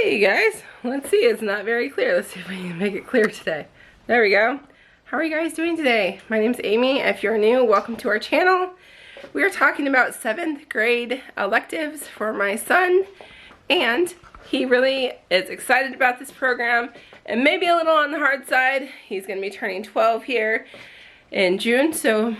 Hey guys, let's see, it's not very clear. Let's see if I can make it clear today. There we go. How are you guys doing today? My name's Amy. If you're new, welcome to our channel. We are talking about 7th grade electives for my son, and he really is excited about this program and maybe a little on the hard side. He's going to be turning 12 here in June, so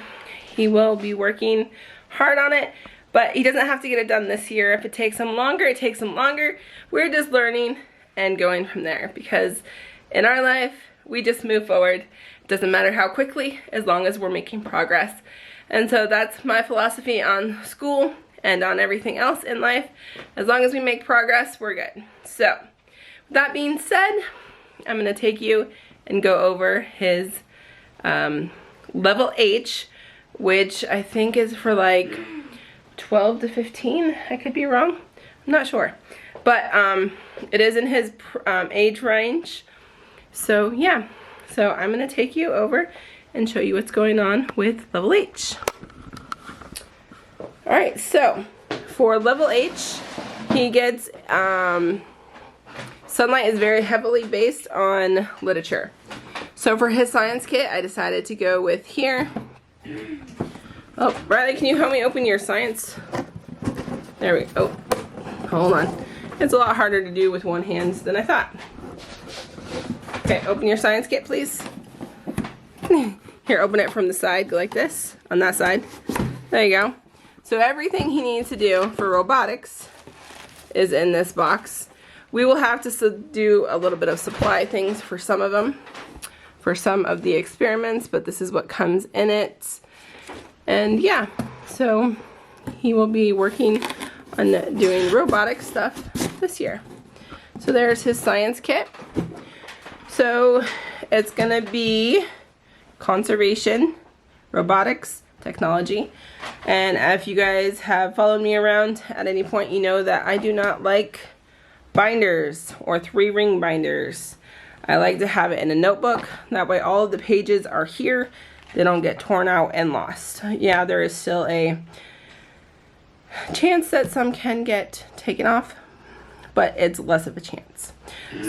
he will be working hard on it. But he doesn't have to get it done this year. If it takes him longer, it takes him longer. We're just learning and going from there, because in our life, we just move forward. It doesn't matter how quickly, as long as we're making progress. And so that's my philosophy on school and on everything else in life. As long as we make progress, we're good. So, with that being said, I'm gonna take you and go over his level H, which I think is for like 12 to 15, I could be wrong, I'm not sure, but it is in his age range. So yeah, so I'm gonna take you over and show you what's going on with level H. Alright, so for level H, he gets Sonlight is very heavily based on literature. So for his science kit, I decided to go with here. Oh, Riley, can you help me open your science? There we go. Oh, hold on. It's a lot harder to do with one hand than I thought. Okay, open your science kit, please. Here, open it from the side, go like this, on that side. There you go. So everything he needs to do for robotics is in this box. We will have to do a little bit of supply things for some of them, for some of the experiments, but this is what comes in it. And yeah, so he will be working on doing robotic stuff this year. So there's his science kit. So it's gonna be conservation, robotics, technology. And if you guys have followed me around at any point, you know that I do not like binders or 3-ring binders. I like to have it in a notebook. That way all of the pages are here. They don't get torn out and lost. Yeah, there is still a chance that some can get taken off, but it's less of a chance.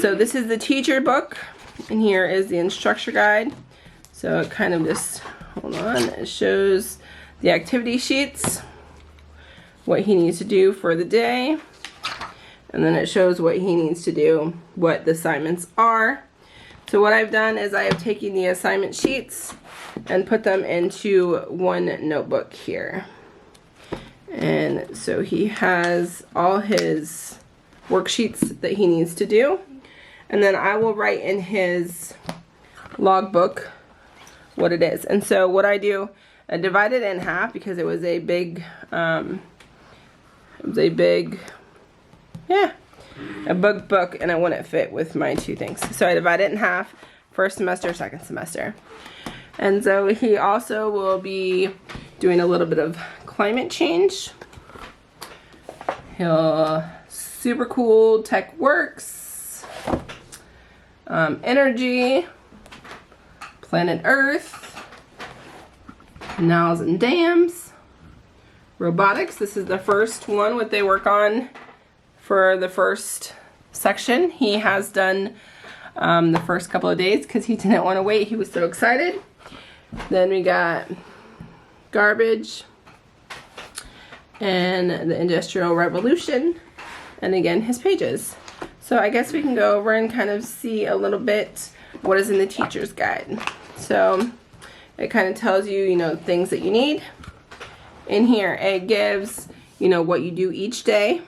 So this is the teacher book, and here is the instructor guide. So it kind of just, hold on, it shows the activity sheets, what he needs to do for the day, and then it shows what he needs to do, what the assignments are. So what I've done is I have taken the assignment sheets and put them into one notebook here. And so he has all his worksheets that he needs to do. And then I will write in his logbook what it is. And so what I do, I divide it in half because it was a big, a big book, and it wouldn't fit with my two things. So I divide it in half, first semester, second semester. And so he also will be doing a little bit of climate change. He'll super cool tech works, energy, planet Earth, canals and dams, robotics. This is the first one what they work on for the first section. He has done the first couple of days because he didn't want to wait. He was so excited. Then we got garbage and the Industrial Revolution, and again his pages. So I guess we can go over and kind of see a little bit what is in the teacher's guide. So it kind of tells you, you know, things that you need. In here it gives, you know, what you do each day.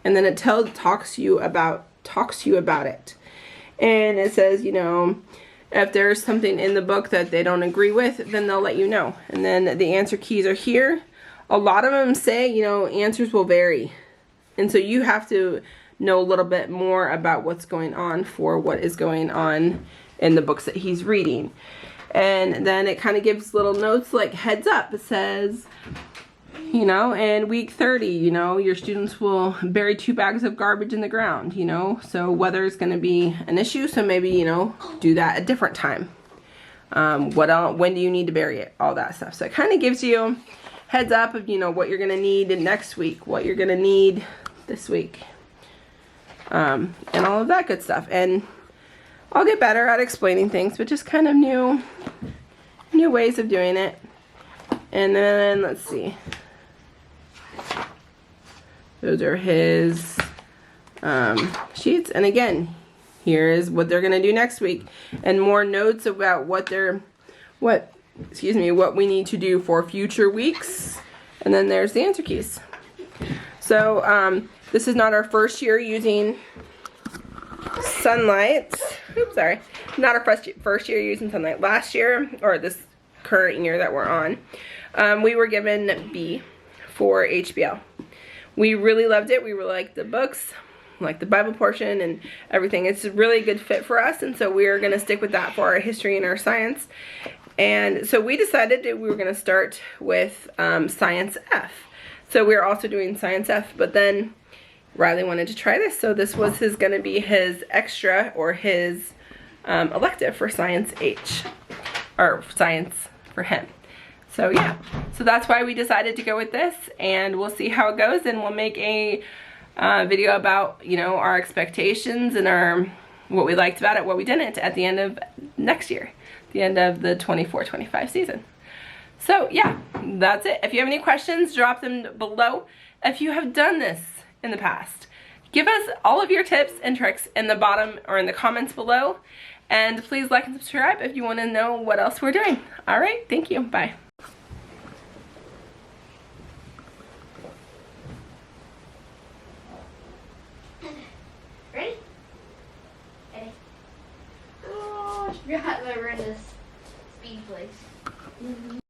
And then it talks to you about it. And it says, you know, if there's something in the book that they don't agree with, then they'll let you know. And then the answer keys are here. A lot of them say, you know, answers will vary. And so you have to know a little bit more about what's going on for what is going on in the books that he's reading. And then it kind of gives little notes like heads up. It says, you know, in week 30, you know, your students will bury 2 bags of garbage in the ground, you know, so weather is going to be an issue, so maybe, you know, do that a different time. When do you need to bury it? All that stuff. So it kind of gives you heads up of, you know, what you're going to need next week, what you're going to need this week. and all of that good stuff. And I'll get better at explaining things, but just kind of new ways of doing it. And then let's see. Those are his sheets. And again, here is what they're going to do next week, and more notes about what we need to do for future weeks. And then there's the answer keys. So this is not our first year using Sonlight. Oops, sorry. Not our first year using Sonlight. Last year, or this current year that we're on, we were given B for HBL. We really loved it. We really liked the books, like the Bible portion and everything. It's a really good fit for us, and so we're going to stick with that for our history and our science. And so we decided that we were going to start with Science F. So we're also doing Science F, but then Riley wanted to try this, so this was going to be his extra, or his elective for Science H, or Science for him. So yeah, so that's why we decided to go with this, and we'll see how it goes, and we'll make a video about, you know, our expectations and what we liked about it, what we didn't, at the end of next year, the end of the 24-25 season. So yeah, that's it. If you have any questions, drop them below. If you have done this in the past, give us all of your tips and tricks in the bottom or in the comments below, and please like and subscribe if you want to know what else we're doing. All right, thank you. Bye. Ready? Ready. Oh, I forgot that we're in this speed place.